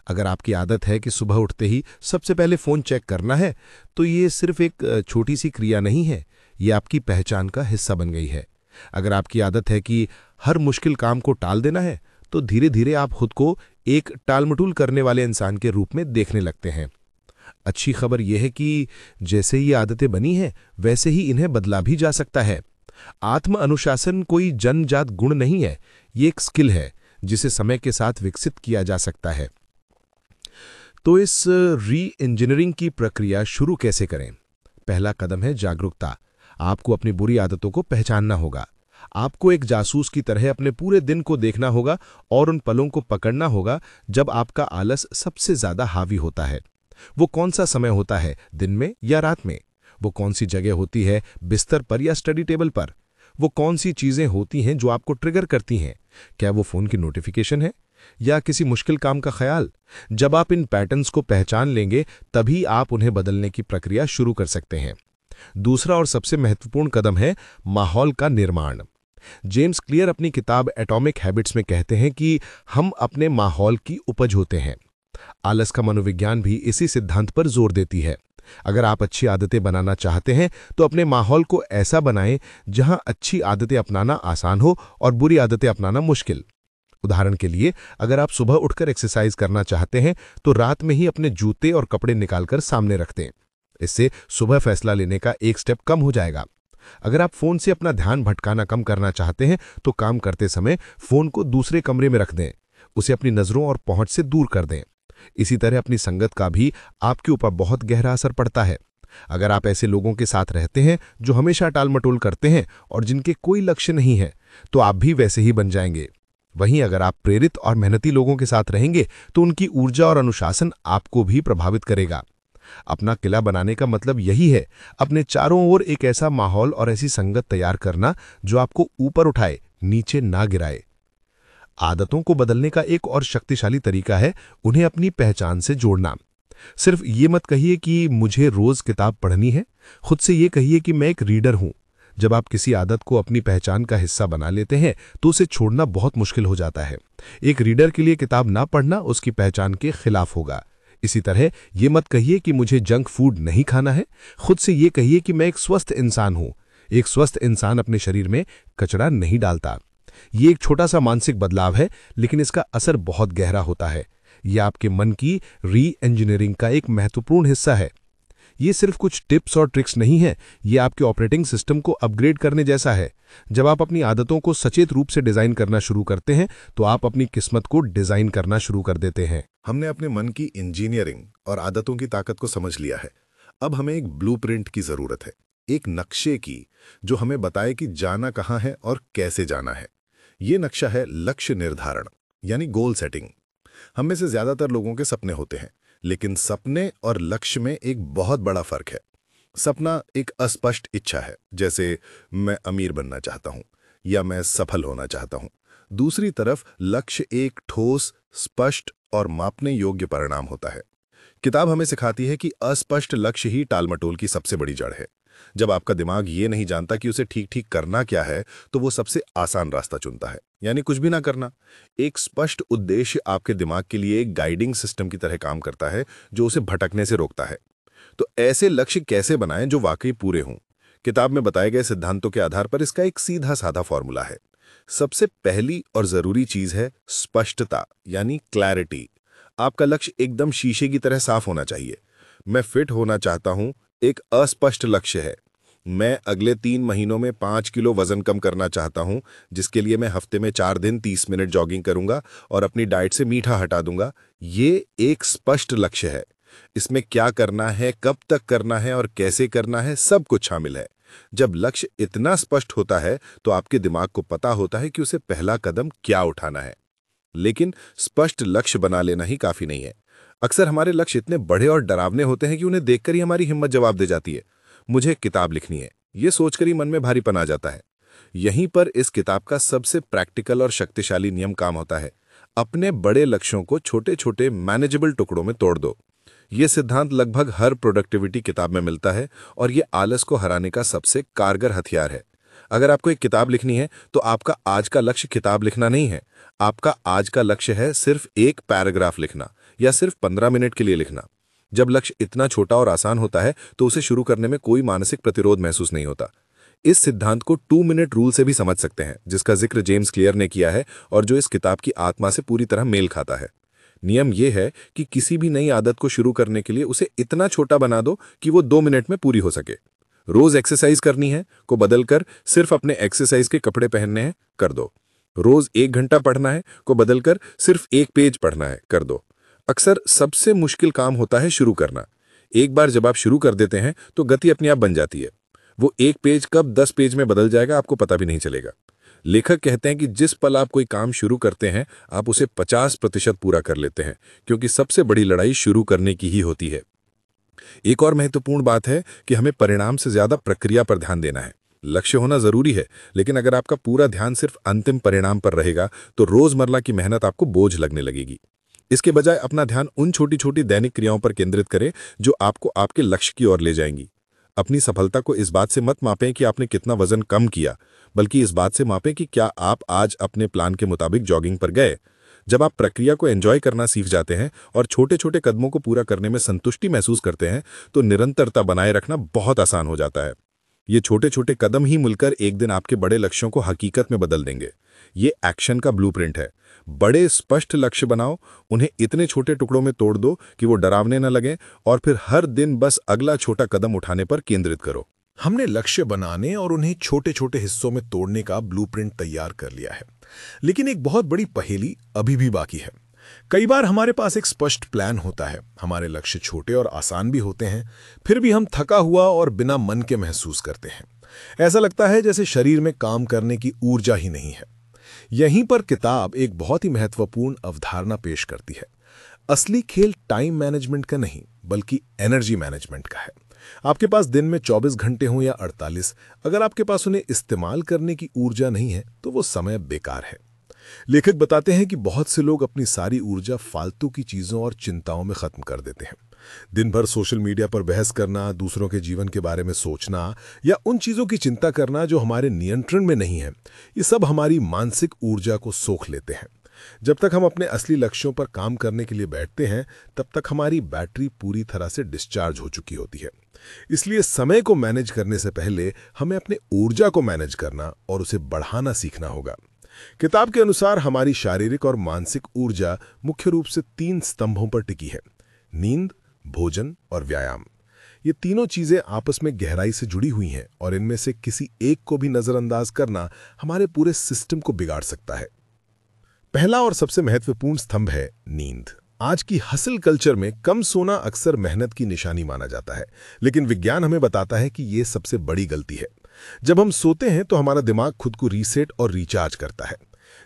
अगर आपकी आदत है कि सुबह उठते ही सबसे पहले फ़ोन चेक करना है, तो ये सिर्फ एक छोटी सी क्रिया नहीं है, ये आपकी पहचान का हिस्सा बन गई है। अगर आपकी आदत है कि हर मुश्किल काम को टाल देना है, तो धीरे धीरे आप खुद को एक टालमटूल करने वाले इंसान के रूप में देखने लगते हैं। अच्छी खबर यह है कि जैसे ये आदतें बनी हैं, वैसे ही इन्हें बदला भी जा सकता है। आत्म अनुशासन कोई जन्मजात गुण नहीं है, ये एक स्किल है जिसे समय के साथ विकसित किया जा सकता है। तो इस री इंजीनियरिंग की प्रक्रिया शुरू कैसे करें? पहला कदम है जागरूकता। आपको अपनी बुरी आदतों को पहचानना होगा। आपको एक जासूस की तरह अपने पूरे दिन को देखना होगा और उन पलों को पकड़ना होगा जब आपका आलस सबसे ज्यादा हावी होता है। वो कौन सा समय होता है, दिन में या रात में? वो कौन सी जगह होती है, बिस्तर पर या स्टडी टेबल पर? वो कौन सी चीजें होती हैं जो आपको ट्रिगर करती हैं? क्या वो फोन की नोटिफिकेशन है या किसी मुश्किल काम का ख्याल? जब आप इन पैटर्न्स को पहचान लेंगे, तभी आप उन्हें बदलने की प्रक्रिया शुरू कर सकते हैं। दूसरा और सबसे महत्वपूर्ण कदम है माहौल का निर्माण। जेम्स क्लियर अपनी किताब एटॉमिक हैबिट्स में कहते हैं कि हम अपने माहौल की उपज होते हैं। आलस का मनोविज्ञान भी इसी सिद्धांत पर जोर देती है। अगर आप अच्छी आदतें बनाना चाहते हैं तो अपने माहौल को ऐसा बनाएं जहां अच्छी आदतें अपनाना आसान हो और बुरी आदतें अपनाना मुश्किल। उदाहरण के लिए, अगर आप सुबह उठकर एक्सरसाइज करना चाहते हैं तो रात में ही अपने जूते और कपड़े निकालकर सामने रख दें। इससे सुबह फैसला लेने का एक स्टेप कम हो जाएगा। अगर आप फोन से अपना ध्यान भटकाना कम करना चाहते हैं तो काम करते समय फोन को दूसरे कमरे में रख दें, उसे अपनी नजरों और पहुंच से दूर कर दें। इसी तरह अपनी संगत का भी आपके ऊपर बहुत गहरा असर पड़ता है। अगर आप ऐसे लोगों के साथ रहते हैं जो हमेशा टालमटोल करते हैं और जिनके कोई लक्ष्य नहीं है, तो आप भी वैसे ही बन जाएंगे। वहीं अगर आप प्रेरित और मेहनती लोगों के साथ रहेंगे तो उनकी ऊर्जा और अनुशासन आपको भी प्रभावित करेगा। अपना किला बनाने का मतलब यही है, अपने चारों ओर एक ऐसा माहौल और ऐसी संगत तैयार करना जो आपको ऊपर उठाए, नीचे ना गिराए। आदतों को बदलने का एक और शक्तिशाली तरीका है उन्हें अपनी पहचान से जोड़ना। सिर्फ ये मत कहिए कि मुझे रोज किताब पढ़नी है, खुद से ये कहिए कि मैं एक रीडर हूं। जब आप किसी आदत को अपनी पहचान का हिस्सा बना लेते हैं तो उसे छोड़ना बहुत मुश्किल हो जाता है। एक रीडर के लिए किताब ना पढ़ना उसकी पहचान के खिलाफ होगा। इसी तरह ये मत कहिए कि मुझे जंक फूड नहीं खाना है, खुद से ये कहिए कि मैं एक स्वस्थ इंसान हूं। एक स्वस्थ इंसान अपने शरीर में कचरा नहीं डालता। ये एक छोटा सा मानसिक बदलाव है, लेकिन इसका असर बहुत गहरा होता है। यह आपके मन की री इंजीनियरिंग का एक महत्वपूर्ण हिस्सा है। ये सिर्फ कुछ टिप्स और ट्रिक्स नहीं है, ये आपके ऑपरेटिंग सिस्टम को अपग्रेड करने जैसा है। जब आप अपनी आदतों को सचेत रूप से डिजाइन करना शुरू करते हैं तो आप अपनी किस्मत को डिजाइन करना शुरू कर देते हैं। हमने अपने मन की इंजीनियरिंग और आदतों की ताकत को समझ लिया है। अब हमें एक ब्लूप्रिंट की जरूरत है, एक नक्शे की, जो हमें बताए कि जाना कहाँ है और कैसे जाना है। ये नक्शा है लक्ष्य निर्धारण, यानी गोल सेटिंग। हम में से ज्यादातर लोगों के सपने होते हैं, लेकिन सपने और लक्ष्य में एक बहुत बड़ा फर्क है। सपना एक अस्पष्ट इच्छा है, जैसे मैं अमीर बनना चाहता हूं या मैं सफल होना चाहता हूं। दूसरी तरफ लक्ष्य एक ठोस, स्पष्ट और मापने योग्य परिणाम होता है। किताब हमें सिखाती है कि अस्पष्ट लक्ष्य ही टालमटोल की सबसे बड़ी जड़ है। जब आपका दिमाग ये नहीं जानता कि उसे ठीक ठीक करना क्या है, तो वो सबसे आसान रास्ता चुनता है, यानी कुछ भी ना करना। एक स्पष्ट उद्देश्य आपके दिमाग के लिए एक गाइडिंग सिस्टम की तरह काम करता है, जो उसे भटकने से रोकता है। तो ऐसे लक्ष्य कैसे बनाएं जो वाकई पूरे हों? किताब में बताए गए सिद्धांतों के आधार पर इसका एक सीधा साधा फॉर्मूला है। सबसे पहली और जरूरी चीज है स्पष्टता, यानी क्लैरिटी। आपका लक्ष्य एकदम शीशे की तरह साफ होना चाहिए। मैं फिट होना चाहता हूं एक अस्पष्ट लक्ष्य है। मैं अगले 3 महीनों में 5 किलो वजन कम करना चाहता हूं, जिसके लिए मैं हफ्ते में 4 दिन 30 मिनट जॉगिंग करूंगा और अपनी डाइट से मीठा हटा दूंगा। ये एक स्पष्ट लक्ष्य है। इसमें क्या करना है, कब तक करना है और कैसे करना है, सब कुछ शामिल है। जब लक्ष्य इतना स्पष्ट होता है तो आपके दिमाग को पता होता है कि उसे पहला कदम क्या उठाना है। लेकिन स्पष्ट लक्ष्य बना लेना ही काफी नहीं है। अक्सर हमारे लक्ष्य इतने बड़े और डरावने होते हैं कि उन्हें देखकर ही हमारी हिम्मत जवाब दे जाती है। मुझे किताब लिखनी है, ये सोचकर ही मन में भारीपन आ जाता है। यहीं पर इस किताब का सबसे प्रैक्टिकल और शक्तिशाली नियम काम होता है। अपने बड़े लक्ष्यों को छोटे छोटे मैनेजेबल टुकड़ों में तोड़ दो। ये सिद्धांत लगभग हर प्रोडक्टिविटी किताब में मिलता है और ये आलस को हराने का सबसे कारगर हथियार है। अगर आपको एक किताब लिखनी है तो आपका आज का लक्ष्य किताब लिखना नहीं है। आपका आज का लक्ष्य है सिर्फ एक पैराग्राफ लिखना या सिर्फ 15 मिनट के लिए लिखना। जब लक्ष्य इतना छोटा और आसान होता है तो उसे शुरू करने में कोई मानसिक प्रतिरोध महसूस नहीं होता। इस सिद्धांत को 2 मिनट रूल से भी समझ सकते हैं, जिसका जिक्र जेम्स क्लियर ने किया है और जो इस किताब की आत्मा से पूरी तरह मेल खाता है। नियम यह है कि किसी भी नई आदत को शुरू करने के लिए उसे इतना छोटा बना दो कि वो 2 मिनट में पूरी हो सके। रोज एक्सरसाइज करनी है को बदलकर सिर्फ अपने एक्सरसाइज के कपड़े पहनने हैं कर दो। रोज 1 घंटा पढ़ना है को बदलकर सिर्फ 1 पेज पढ़ना है कर दो। अक्सर सबसे मुश्किल काम होता है शुरू करना। एक बार जब आप शुरू कर देते हैं तो गति अपने आप बन जाती है। वो 1 पेज कब 10 पेज में बदल जाएगा आपको पता भी नहीं चलेगा। लेखक कहते हैं कि जिस पल आप कोई काम शुरू करते हैं आप उसे 50% पूरा कर लेते हैं, क्योंकि सबसे बड़ी लड़ाई शुरू करने की ही होती है। एक और महत्वपूर्ण बात है कि हमें परिणाम से ज्यादा प्रक्रिया पर ध्यान देना है। लक्ष्य होना जरूरी है, लेकिन अगर आपका पूरा ध्यान सिर्फ अंतिम परिणाम पर रहेगा तो रोजमर्रा की मेहनत आपको बोझ लगने लगेगी। इसके बजाय अपना ध्यान उन छोटी छोटी दैनिक क्रियाओं पर केंद्रित करें जो आपको आपके लक्ष्य की ओर ले जाएंगी। अपनी सफलता को इस बात से मत मापें कि आपने कितना वजन कम किया, बल्कि इस बात से मापें कि क्या आप आज अपने प्लान के मुताबिक जॉगिंग पर गए। जब आप प्रक्रिया को एंजॉय करना सीख जाते हैं और छोटे छोटे कदमों को पूरा करने में संतुष्टि महसूस करते हैं तो निरंतरता बनाए रखना बहुत आसान हो जाता है। ये छोटे छोटे कदम ही मिलकर एक दिन आपके बड़े लक्ष्यों को हकीकत में बदल देंगे। ये एक्शन का ब्लूप्रिंट है। बड़े स्पष्ट लक्ष्य बनाओ, उन्हें इतने छोटे टुकड़ों में तोड़ दो कि वो डरावने न लगें और फिर हर दिन बस अगला छोटा कदम उठाने पर केंद्रित करो। हमने लक्ष्य बनाने और उन्हें छोटे छोटे हिस्सों में तोड़ने का ब्लूप्रिंट तैयार कर लिया है, लेकिन एक बहुत बड़ी पहेली अभी भी बाकी है। कई बार हमारे पास एक स्पष्ट प्लान होता है, हमारे लक्ष्य छोटे और आसान भी होते हैं, फिर भी हम थका हुआ और बिना मन के महसूस करते हैं। ऐसा लगता है जैसे शरीर में काम करने की ऊर्जा ही नहीं है। यहीं पर किताब एक बहुत ही महत्वपूर्ण अवधारणा पेश करती है। असली खेल टाइम मैनेजमेंट का नहीं, बल्कि एनर्जी मैनेजमेंट का है। आपके पास दिन में 24 घंटे हों या 48, अगर आपके पास उन्हें इस्तेमाल करने की ऊर्जा नहीं है तो वो समय बेकार है। लेखक बताते हैं कि बहुत से लोग अपनी सारी ऊर्जा फालतू की चीज़ों और चिंताओं में ख़त्म कर देते हैं। दिन भर सोशल मीडिया पर बहस करना, दूसरों के जीवन के बारे में सोचना या उन चीज़ों की चिंता करना जो हमारे नियंत्रण में नहीं है, ये सब हमारी मानसिक ऊर्जा को सोख लेते हैं। जब तक हम अपने असली लक्ष्यों पर काम करने के लिए बैठते हैं, तब तक हमारी बैटरी पूरी तरह से डिस्चार्ज हो चुकी होती है। इसलिए समय को मैनेज करने से पहले हमें अपने ऊर्जा को मैनेज करना और उसे बढ़ाना सीखना होगा। किताब के अनुसार हमारी शारीरिक और मानसिक ऊर्जा मुख्य रूप से 3 स्तंभों पर टिकी है: नींद, भोजन और व्यायाम। ये तीनों चीजें आपस में गहराई से जुड़ी हुई हैं और इनमें से किसी एक को भी नजरअंदाज करना हमारे पूरे सिस्टम को बिगाड़ सकता है। पहला और सबसे महत्वपूर्ण स्तंभ है नींद। आज की हसल कल्चर में कम सोना अक्सर मेहनत की निशानी माना जाता है, लेकिन विज्ञान हमें बताता है कि यह सबसे बड़ी गलती है। जब हम सोते हैं तो हमारा दिमाग खुद को रीसेट और रिचार्ज करता है।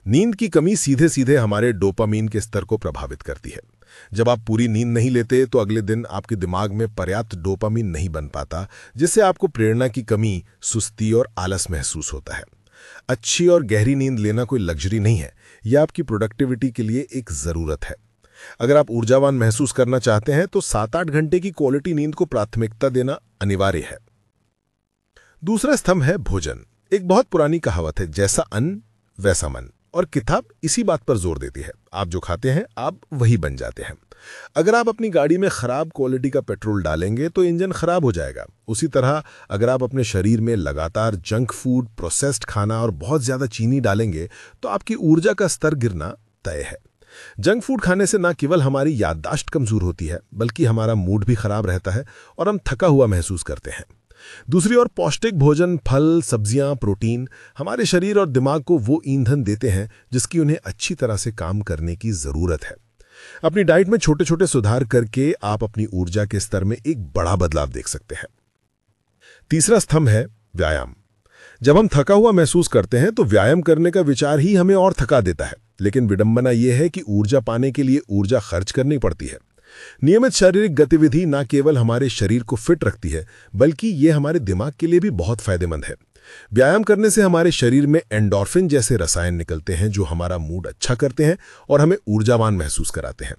नींद की कमी सीधे सीधे हमारे डोपामीन के स्तर को प्रभावित करती है। जब आप पूरी नींद नहीं लेते तो अगले दिन आपके दिमाग में पर्याप्त डोपामीन नहीं बन पाता, जिससे आपको प्रेरणा की कमी, सुस्ती और आलस महसूस होता है। अच्छी और गहरी नींद लेना कोई लग्जरी नहीं है, यह आपकी प्रोडक्टिविटी के लिए एक जरूरत है। अगर आप ऊर्जावान महसूस करना चाहते हैं तो 7-8 घंटे की क्वालिटी नींद को प्राथमिकता देना अनिवार्य है। दूसरा स्तंभ है भोजन। एक बहुत पुरानी कहावत है, जैसा अन्न वैसा मन, और किताब इसी बात पर जोर देती है। आप जो खाते हैं आप वही बन जाते हैं। अगर आप अपनी गाड़ी में खराब क्वालिटी का पेट्रोल डालेंगे तो इंजन खराब हो जाएगा। उसी तरह अगर आप अपने शरीर में लगातार जंक फूड, प्रोसेस्ड खाना और बहुत ज्यादा चीनी डालेंगे तो आपकी ऊर्जा का स्तर गिरना तय है। जंक फूड खाने से न केवल हमारी याददाश्त कमजोर होती है, बल्कि हमारा मूड भी खराब रहता है और हम थका हुआ महसूस करते हैं। दूसरी ओर पौष्टिक भोजन, फल, सब्जियां, प्रोटीन हमारे शरीर और दिमाग को वो ईंधन देते हैं जिसकी उन्हें अच्छी तरह से काम करने की जरूरत है। अपनी डाइट में छोटे छोटे सुधार करके आप अपनी ऊर्जा के स्तर में एक बड़ा बदलाव देख सकते हैं। तीसरा स्तंभ है व्यायाम। जब हम थका हुआ महसूस करते हैं तो व्यायाम करने का विचार ही हमें और थका देता है, लेकिन विडंबना यह है कि ऊर्जा पाने के लिए ऊर्जा खर्च करनी पड़ती है। नियमित शारीरिक गतिविधि न केवल हमारे शरीर को फिट रखती है, बल्कि यह हमारे दिमाग के लिए भी बहुत फायदेमंद है। व्यायाम करने से हमारे शरीर में एंडोर्फिन जैसे रसायन निकलते हैं जो हमारा मूड अच्छा करते हैं और हमें ऊर्जावान महसूस कराते हैं।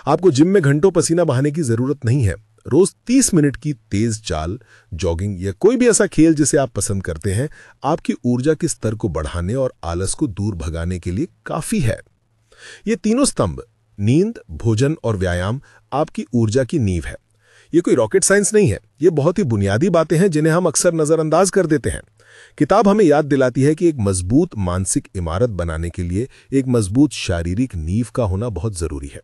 आपको जिम में घंटों पसीना बहाने की जरूरत नहीं है। रोज 30 मिनट की तेज चाल, जॉगिंग या कोई भी ऐसा खेल जिसे आप पसंद करते हैं, आपकी ऊर्जा के स्तर को बढ़ाने और आलस को दूर भगाने के लिए काफी है। ये तीनों स्तंभ, नींद, भोजन और व्यायाम, आपकी ऊर्जा की नींव है। ये कोई रॉकेट साइंस नहीं है, ये बहुत ही बुनियादी बातें हैं जिन्हें हम अक्सर नजरअंदाज कर देते हैं। किताब हमें याद दिलाती है कि एक मजबूत मानसिक इमारत बनाने के लिए एक मजबूत शारीरिक नींव का होना बहुत जरूरी है।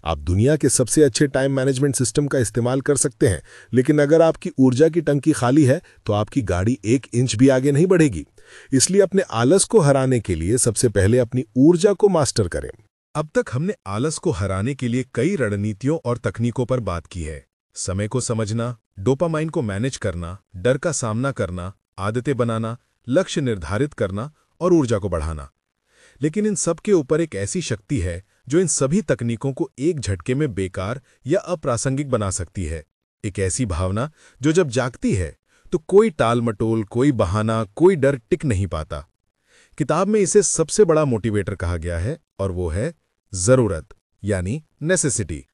आप दुनिया के सबसे अच्छे टाइम मैनेजमेंट सिस्टम का इस्तेमाल कर सकते हैं, लेकिन अगर आपकी ऊर्जा की टंकी खाली है तो आपकी गाड़ी 1 इंच भी आगे नहीं बढ़ेगी। इसलिए अपने आलस को हराने के लिए सबसे पहले अपनी ऊर्जा को मास्टर करें। अब तक हमने आलस को हराने के लिए कई रणनीतियों और तकनीकों पर बात की है। समय को समझना, डोपामाइन को मैनेज करना, डर का सामना करना, आदतें बनाना, लक्ष्य निर्धारित करना और ऊर्जा को बढ़ाना। लेकिन इन सब के ऊपर एक ऐसी शक्ति है जो इन सभी तकनीकों को एक झटके में बेकार या अप्रासंगिक बना सकती है। एक ऐसी भावना जो जब जागती है तो कोई टाल मटोल, कोई बहाना, कोई डर टिक नहीं पाता। किताब में इसे सबसे बड़ा मोटिवेटर कहा गया है और वो है जरूरत, यानी नेसेसिटी।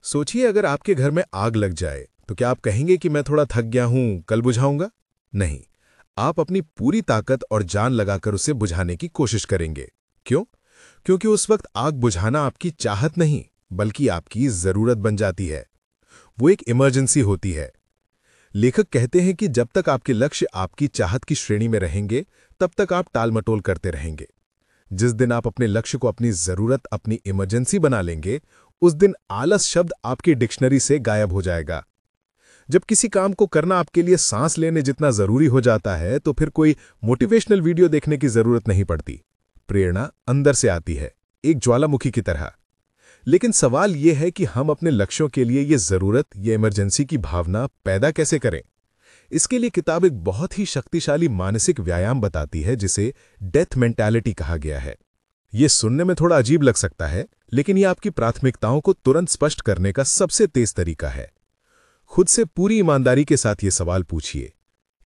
सोचिए, अगर आपके घर में आग लग जाए तो क्या आप कहेंगे कि मैं थोड़ा थक गया हूं, कल बुझाऊंगा? नहीं, आप अपनी पूरी ताकत और जान लगाकर उसे बुझाने की कोशिश करेंगे। क्यों? क्योंकि उस वक्त आग बुझाना आपकी चाहत नहीं, बल्कि आपकी जरूरत बन जाती है। वो एक इमरजेंसी होती है। लेखक कहते हैं कि जब तक आपके लक्ष्य आपकी चाहत की श्रेणी में रहेंगे, तब तक आप टालमटोल करते रहेंगे। जिस दिन आप अपने लक्ष्य को अपनी जरूरत, अपनी इमरजेंसी बना लेंगे, उस दिन आलस शब्द आपकी डिक्शनरी से गायब हो जाएगा। जब किसी काम को करना आपके लिए सांस लेने जितना जरूरी हो जाता है, तो फिर कोई मोटिवेशनल वीडियो देखने की जरूरत नहीं पड़ती। प्रेरणा अंदर से आती है, एक ज्वालामुखी की तरह। लेकिन सवाल यह है कि हम अपने लक्ष्यों के लिए ये जरूरत, ये इमरजेंसी की भावना पैदा कैसे करें? इसके लिए किताब एक बहुत ही शक्तिशाली मानसिक व्यायाम बताती है जिसे डेथ मेंटालिटी कहा गया है। यह सुनने में थोड़ा अजीब लग सकता है, लेकिन यह आपकी प्राथमिकताओं को तुरंत स्पष्ट करने का सबसे तेज तरीका है। खुद से पूरी ईमानदारी के साथ ये सवाल पूछिए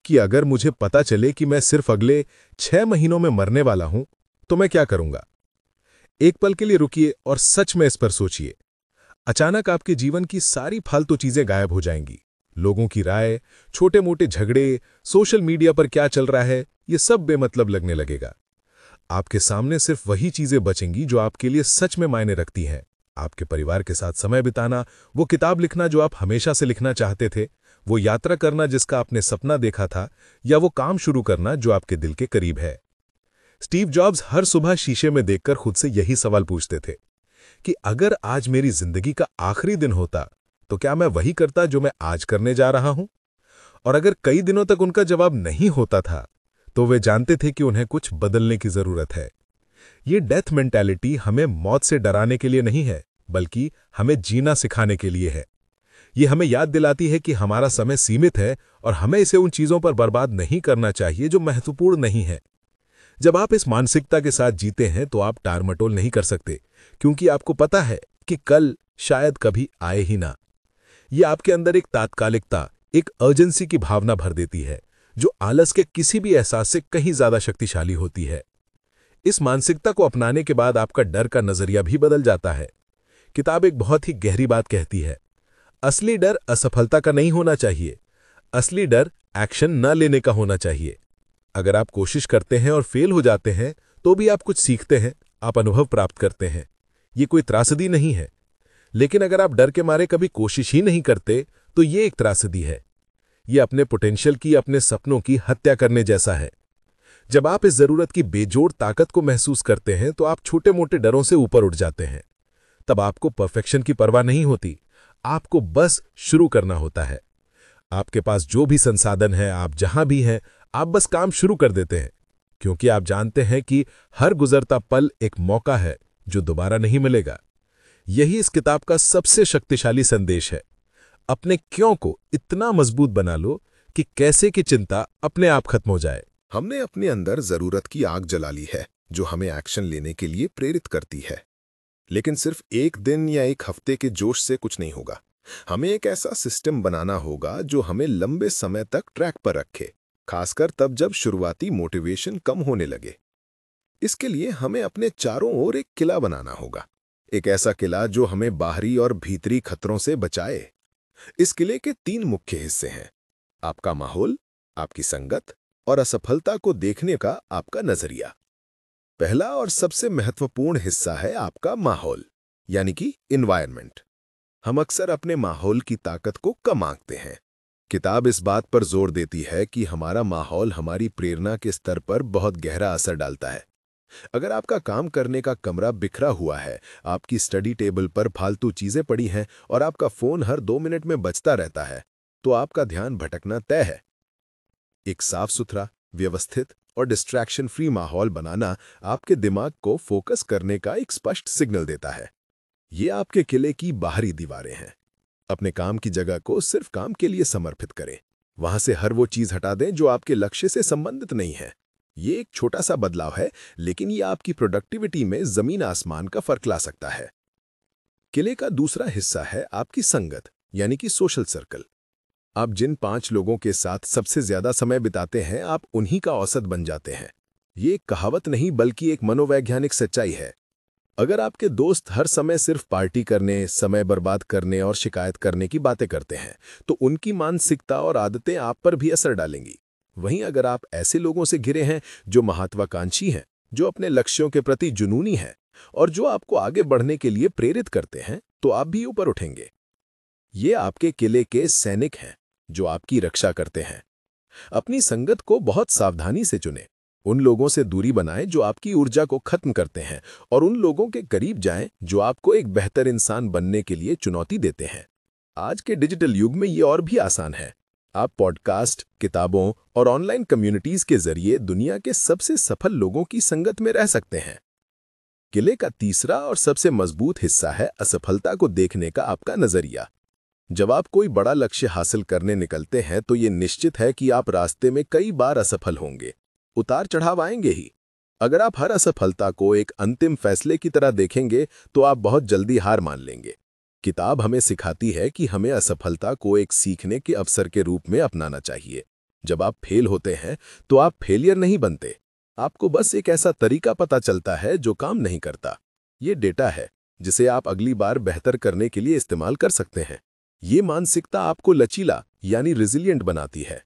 कि अगर मुझे पता चले कि मैं सिर्फ अगले 6 महीनों में मरने वाला हूं, तो मैं क्या करूंगा? एक पल के लिए रुकिए और सच में इस पर सोचिए। अचानक आपके जीवन की सारी फालतू चीजें गायब हो जाएंगी। लोगों की राय, छोटे मोटे झगड़े, सोशल मीडिया पर क्या चल रहा है, ये सब बेमतलब लगने लगेगा। आपके सामने सिर्फ वही चीजें बचेंगी जो आपके लिए सच में मायने रखती हैं। आपके परिवार के साथ समय बिताना, वो किताब लिखना जो आप हमेशा से लिखना चाहते थे, वो यात्रा करना जिसका आपने सपना देखा था, या वो काम शुरू करना जो आपके दिल के करीब है। स्टीव जॉब्स हर सुबह शीशे में देखकर खुद से यही सवाल पूछते थे कि अगर आज मेरी जिंदगी का आखिरी दिन होता तो क्या मैं वही करता जो मैं आज करने जा रहा हूं? और अगर कई दिनों तक उनका जवाब नहीं होता था तो वे जानते थे कि उन्हें कुछ बदलने की जरूरत है। ये डेथ मेंटालिटी हमें मौत से डराने के लिए नहीं है, बल्कि हमें जीना सिखाने के लिए है। ये हमें याद दिलाती है कि हमारा समय सीमित है और हमें इसे उन चीजों पर बर्बाद नहीं करना चाहिए जो महत्वपूर्ण नहीं है। जब आप इस मानसिकता के साथ जीते हैं तो आप टालमटोल नहीं कर सकते, क्योंकि आपको पता है कि कल शायद कभी आए ही ना। ये आपके अंदर एक तात्कालिकता, एक अर्जेंसी की भावना भर देती है, जो आलस के किसी भी एहसास से कहीं ज्यादा शक्तिशाली होती है। इस मानसिकता को अपनाने के बाद आपका डर का नजरिया भी बदल जाता है। किताब एक बहुत ही गहरी बात कहती है, असली डर असफलता का नहीं होना चाहिए, असली डर एक्शन न लेने का होना चाहिए। अगर आप कोशिश करते हैं और फेल हो जाते हैं तो भी आप कुछ सीखते हैं, आप अनुभव प्राप्त करते हैं। ये कोई त्रासदी नहीं है। लेकिन अगर आप डर के मारे कभी कोशिश ही नहीं करते तो ये एक त्रासदी है। ये अपने पोटेंशियल की, अपने सपनों की हत्या करने जैसा है। जब आप इस जरूरत की बेजोड़ ताकत को महसूस करते हैं तो आप छोटे मोटे डरों से ऊपर उठ जाते हैं। तब आपको परफेक्शन की परवाह नहीं होती, आपको बस शुरू करना होता है। आपके पास जो भी संसाधन है, आप जहां भी हैं, आप बस काम शुरू कर देते हैं, क्योंकि आप जानते हैं कि हर गुजरता पल एक मौका है जो दोबारा नहीं मिलेगा। यही इस किताब का सबसे शक्तिशाली संदेश है। अपने क्यों को इतना मजबूत बना लो कि कैसे की चिंता अपने आप खत्म हो जाए। हमने अपने अंदर जरूरत की आग जला ली है जो हमें एक्शन लेने के लिए प्रेरित करती है। लेकिन सिर्फ एक दिन या एक हफ्ते के जोश से कुछ नहीं होगा। हमें एक ऐसा सिस्टम बनाना होगा जो हमें लंबे समय तक ट्रैक पर रखे, खासकर तब जब शुरुआती मोटिवेशन कम होने लगे। इसके लिए हमें अपने चारों ओर एक किला बनाना होगा, एक ऐसा किला जो हमें बाहरी और भीतरी खतरों से बचाए। इस किले के 3 मुख्य हिस्से हैं: आपका माहौल, आपकी संगत और असफलता को देखने का आपका नजरिया। पहला और सबसे महत्वपूर्ण हिस्सा है आपका माहौल, यानी कि एनवायरनमेंट। हम अक्सर अपने माहौल की ताकत को कम आंकते हैं। किताब इस बात पर जोर देती है कि हमारा माहौल हमारी प्रेरणा के स्तर पर बहुत गहरा असर डालता है। अगर आपका काम करने का कमरा बिखरा हुआ है, आपकी स्टडी टेबल पर फालतू चीजें पड़ी हैं और आपका फोन हर 2 मिनट में बजता रहता है, तो आपका ध्यान भटकना तय है। एक साफ सुथरा, व्यवस्थित और डिस्ट्रैक्शन फ्री माहौल बनाना आपके दिमाग को फोकस करने का एक स्पष्ट सिग्नल देता है। ये आपके किले की बाहरी दीवारें हैं। अपने काम की जगह को सिर्फ काम के लिए समर्पित करें। वहां से हर वो चीज हटा दें जो आपके लक्ष्य से संबंधित नहीं है। ये एक छोटा सा बदलाव है, लेकिन ये आपकी प्रोडक्टिविटी में जमीन आसमान का फर्क ला सकता है। किले का दूसरा हिस्सा है आपकी संगत, यानी कि सोशल सर्कल। आप जिन 5 लोगों के साथ सबसे ज्यादा समय बिताते हैं, आप उन्हीं का औसत बन जाते हैं। ये एक कहावत नहीं, बल्कि एक मनोवैज्ञानिक सच्चाई है। अगर आपके दोस्त हर समय सिर्फ पार्टी करने, समय बर्बाद करने और शिकायत करने की बातें करते हैं, तो उनकी मानसिकता और आदतें आप पर भी असर डालेंगी। वहीं अगर आप ऐसे लोगों से घिरे हैं जो महत्वाकांक्षी हैं, जो अपने लक्ष्यों के प्रति जुनूनी हैं और जो आपको आगे बढ़ने के लिए प्रेरित करते हैं, तो आप भी ऊपर उठेंगे। ये आपके किले के सैनिक हैं जो आपकी रक्षा करते हैं। अपनी संगत को बहुत सावधानी से चुनें। उन लोगों से दूरी बनाएं जो आपकी ऊर्जा को खत्म करते हैं, और उन लोगों के करीब जाएं जो आपको एक बेहतर इंसान बनने के लिए चुनौती देते हैं। आज के डिजिटल युग में ये और भी आसान है। आप पॉडकास्ट, किताबों और ऑनलाइन कम्युनिटीज के जरिए दुनिया के सबसे सफल लोगों की संगत में रह सकते हैं। किले का तीसरा और सबसे मजबूत हिस्सा है असफलता को देखने का आपका नजरिया। जब आप कोई बड़ा लक्ष्य हासिल करने निकलते हैं तो ये निश्चित है कि आप रास्ते में कई बार असफल होंगे, उतार चढ़ाव आएंगे ही। अगर आप हर असफलता को एक अंतिम फैसले की तरह देखेंगे तो आप बहुत जल्दी हार मान लेंगे। किताब हमें सिखाती है कि हमें असफलता को एक सीखने के अवसर के रूप में अपनाना चाहिए। जब आप फेल होते हैं तो आप फेलियर नहीं बनते, आपको बस एक ऐसा तरीका पता चलता है जो काम नहीं करता। ये डेटा है जिसे आप अगली बार बेहतर करने के लिए इस्तेमाल कर सकते हैं। ये मानसिकता आपको लचीला यानी रिजिलिएंट बनाती है।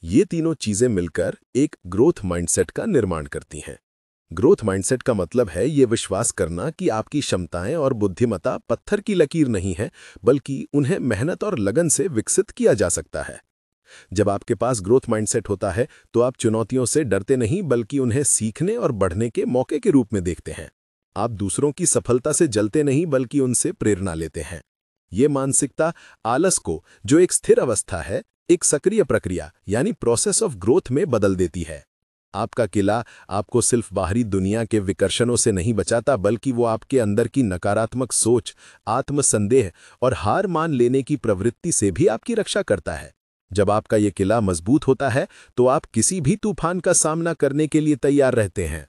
ये तीनों चीजें मिलकर एक ग्रोथ माइंडसेट का निर्माण करती हैं। ग्रोथ माइंडसेट का मतलब है ये विश्वास करना कि आपकी क्षमताएं और बुद्धिमत्ता पत्थर की लकीर नहीं है, बल्कि उन्हें मेहनत और लगन से विकसित किया जा सकता है। जब आपके पास ग्रोथ माइंडसेट होता है तो आप चुनौतियों से डरते नहीं, बल्कि उन्हें सीखने और बढ़ने के मौके के रूप में देखते हैं। आप दूसरों की सफलता से जलते नहीं, बल्कि उनसे प्रेरणा लेते हैं। ये मानसिकता आलस को, जो एक स्थिर अवस्था है, एक सक्रिय प्रक्रिया यानी प्रोसेस ऑफ ग्रोथ में बदल देती है। आपका किला आपको सिर्फ बाहरी दुनिया के विकर्षणों से नहीं बचाता, बल्कि वो आपके अंदर की नकारात्मक सोच, आत्मसंदेह और हार मान लेने की प्रवृत्ति से भी आपकी रक्षा करता है। जब आपका ये किला मजबूत होता है तो आप किसी भी तूफान का सामना करने के लिए तैयार रहते हैं।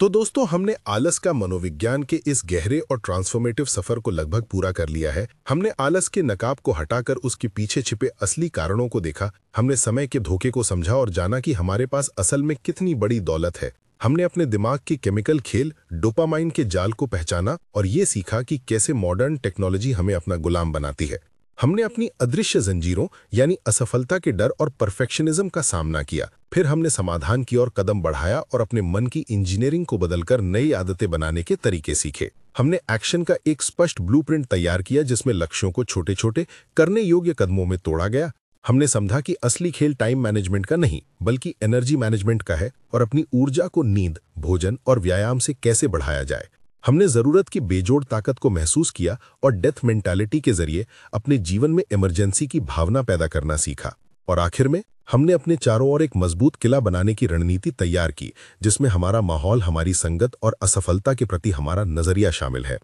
तो दोस्तों, हमने आलस का मनोविज्ञान के इस गहरे और ट्रांसफॉर्मेटिव सफर को लगभग पूरा कर लिया है। हमने आलस के नकाब को हटाकर उसके पीछे छिपे असली कारणों को देखा। हमने समय के धोखे को समझा और जाना कि हमारे पास असल में कितनी बड़ी दौलत है। हमने अपने दिमाग की केमिकल खेल डोपामाइन के जाल को पहचाना और ये सीखा कि कैसे मॉडर्न टेक्नोलॉजी हमें अपना गुलाम बनाती है। हमने अपनी अदृश्य जंजीरों यानी असफलता के डर और परफेक्शनिज्म का सामना किया। फिर हमने समाधान की ओर कदम बढ़ाया और अपने मन की इंजीनियरिंग को बदलकर नई आदतें बनाने के तरीके सीखे। हमने एक्शन का एक स्पष्ट ब्लूप्रिंट तैयार किया जिसमें लक्ष्यों को छोटे छोटे करने योग्य कदमों में तोड़ा गया। हमने समझा कि असली खेल टाइम मैनेजमेंट का नहीं, बल्कि एनर्जी मैनेजमेंट का है और अपनी ऊर्जा को नींद, भोजन और व्यायाम से कैसे बढ़ाया जाए। हमने जरूरत की बेजोड़ ताकत को महसूस किया और डेथ मेंटालिटी के जरिए अपने जीवन में इमरजेंसी की भावना पैदा करना सीखा। और आखिर में हमने अपने चारों ओर एक मजबूत किला बनाने की रणनीति तैयार की, जिसमें हमारा माहौल, हमारी संगत और असफलता के प्रति हमारा नजरिया शामिल है।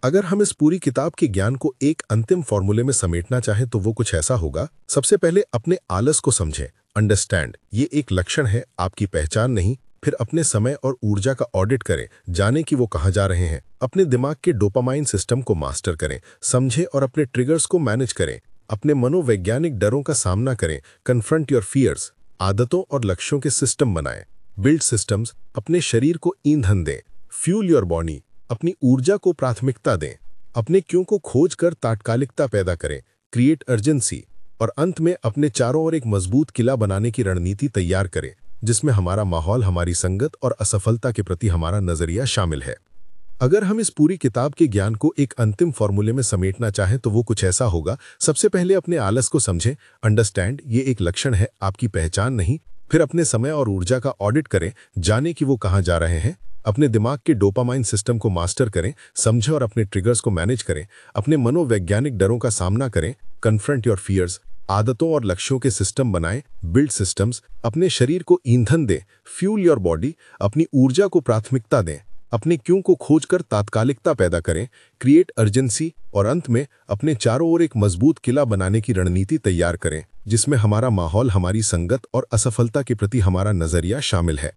अगर हम इस पूरी किताब के ज्ञान को एक अंतिम फॉर्मूले में समेटना चाहें तो वो कुछ ऐसा होगा। सबसे पहले अपने आलस को समझें, अंडरस्टैंड। ये एक लक्षण है, आपकी पहचान नहीं। फिर अपने समय और ऊर्जा का ऑडिट करें, जाने कि वो कहाँ जा रहे हैं। अपने दिमाग के डोपामाइन सिस्टम को मास्टर करें, समझें और अपने ट्रिगर्स को मैनेज करें। अपने मनोवैज्ञानिक डरों का सामना करें, कन्फ्रंट योर फियर्स। आदतों और लक्ष्यों के सिस्टम बनाएं, बिल्ड सिस्टम्स। अपने शरीर को ईंधन दें, फ्यूल योर बॉडी। अपनी ऊर्जा को प्राथमिकता दें, अपने क्यों को खोज कर तात्कालिकता पैदा करें, क्रिएट अर्जेंसी। और अंत में अपने चारों ओर एक मजबूत किला बनाने की रणनीति तैयार करें, जिसमें हमारा माहौल, हमारी संगत और असफलता के प्रति हमारा नजरिया शामिल है। अगर हम इस पूरी किताब के ज्ञान को एक अंतिम फॉर्मूले में समेटना चाहें तो वो कुछ ऐसा होगा। सबसे पहले अपने आलस को समझें, अंडरस्टैंड। ये एक लक्षण है, आपकी पहचान नहीं। फिर अपने समय और ऊर्जा का ऑडिट करें, जाने कि वो कहाँ जा रहे हैं। अपने दिमाग के डोपामाइन सिस्टम को मास्टर करें, समझें और अपने ट्रिगर्स को मैनेज करें। अपने मनोवैज्ञानिक डरों का सामना करें, कन्फ्रंट योर फियर्स। आदतों और लक्ष्यों के सिस्टम बनाएं, बिल्ड सिस्टम्स। अपने शरीर को ईंधन दें, फ्यूल योर बॉडी। अपनी ऊर्जा को प्राथमिकता दें, अपने क्यों को खोजकर तात्कालिकता पैदा करें, क्रिएट अर्जेंसी। और अंत में अपने चारों ओर एक मजबूत किला बनाने की रणनीति तैयार करें, जिसमें हमारा माहौल, हमारी संगत और असफलता के प्रति हमारा नजरिया शामिल है।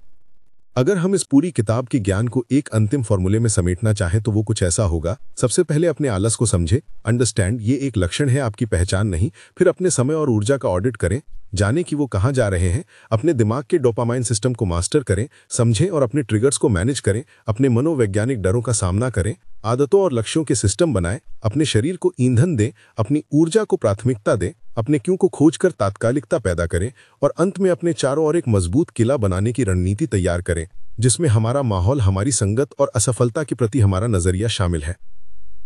अगर हम इस पूरी किताब के ज्ञान को एक अंतिम फॉर्मूले में समेटना चाहें तो वो कुछ ऐसा होगा। सबसे पहले अपने आलस को समझें, अंडरस्टैंड। ये एक लक्षण है, आपकी पहचान नहीं। फिर अपने समय और ऊर्जा का ऑडिट करें, जाने कि वो कहाँ जा रहे हैं। अपने दिमाग के डोपामाइन सिस्टम को मास्टर करें, समझें और अपने ट्रिगर्स को मैनेज करें। अपने मनोवैज्ञानिक डरों का सामना करें, आदतों और लक्ष्यों के सिस्टम बनाएं। अपने शरीर को ईंधन दें, अपनी ऊर्जा को प्राथमिकता दें। अपने क्यों को खोजकर तात्कालिकता पैदा करें। और अंत में अपने चारों ओर एक मजबूत किला बनाने की रणनीति तैयार करें, जिसमें हमारा माहौल, हमारी संगत और असफलता के प्रति हमारा नजरिया शामिल है।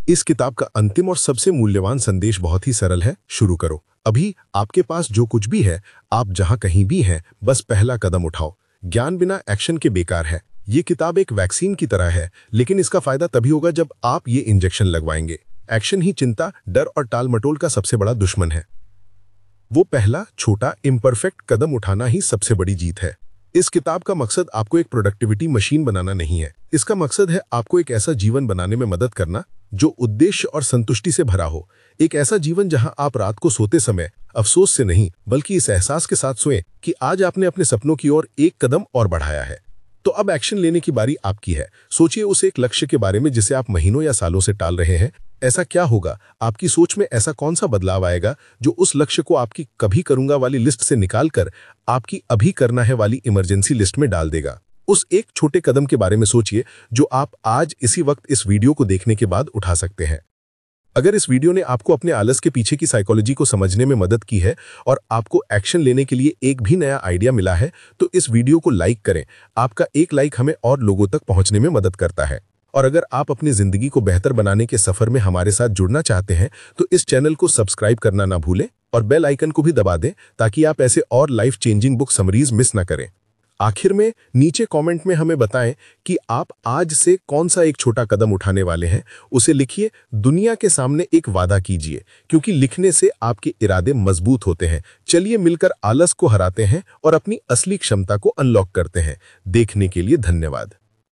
इस किताब का अंतिम और सबसे मूल्यवान संदेश बहुत ही सरल है, शुरू करो। अभी आपके पास जो कुछ भी है, आप जहां कहीं भी हैं, बस पहला कदम उठाओ। ज्ञान बिना एक्शन के बेकार है। ये किताब एक वैक्सीन की तरह है, लेकिन इसका फायदा तभी होगा जब आप ये इंजेक्शन लगवाएंगे। एक्शन ही चिंता, डर और टाल मटोल का सबसे बड़ा दुश्मन है। वो पहला छोटा इम्परफेक्ट कदम उठाना ही सबसे बड़ी जीत है। इस किताब का मकसद आपको एक प्रोडक्टिविटी मशीन बनाना नहीं है। इसका मकसद है आपको एक ऐसा जीवन बनाने में मदद करना जो उद्देश्य और संतुष्टि से भरा हो। एक ऐसा जीवन जहां आप रात को सोते समय अफसोस से नहीं, बल्कि इस एहसास के साथ सोएं कि आज आपने अपने सपनों की ओर एक कदम और बढ़ाया है। तो अब एक्शन लेने की बारी आपकी है। सोचिए उस एक लक्ष्य के बारे में जिसे आप महीनों या सालों से टाल रहे हैं। ऐसा क्या होगा, आपकी सोच में ऐसा कौन सा बदलाव आएगा जो उस लक्ष्य को आपकी कभी करूंगा वाली लिस्ट से निकालकर आपकी अभी करना है वाली इमरजेंसी लिस्ट में डाल देगा। उस एक छोटे कदम के बारे में सोचिए जो आप आज इसी वक्त इस वीडियो को देखने के बाद उठा सकते हैं। अगर इस वीडियो ने आपको अपने आलस के पीछे की साइकोलॉजी को समझने में मदद की है और आपको एक्शन लेने के लिए एक भी नया आइडिया मिला है, तो इस वीडियो को लाइक करें। आपका एक लाइक हमें और लोगों तक पहुंचने में मदद करता है। और अगर आप अपनी जिंदगी को बेहतर बनाने के सफर में हमारे साथ जुड़ना चाहते हैं तो इस चैनल को सब्सक्राइब करना ना भूलें और बेल आइकन को भी दबा दें ताकि आप ऐसे और life changing book summaries miss ना करें। आखिर में नीचे कमेंट में हमें बताएं कि आप आज से कौन सा एक छोटा कदम उठाने वाले हैं। उसे लिखिए, दुनिया के सामने एक वादा कीजिए, क्योंकि लिखने से आपके इरादे मजबूत होते हैं। चलिए मिलकर आलस को हराते हैं और अपनी असली क्षमता को अनलॉक करते हैं। देखने के लिए धन्यवाद।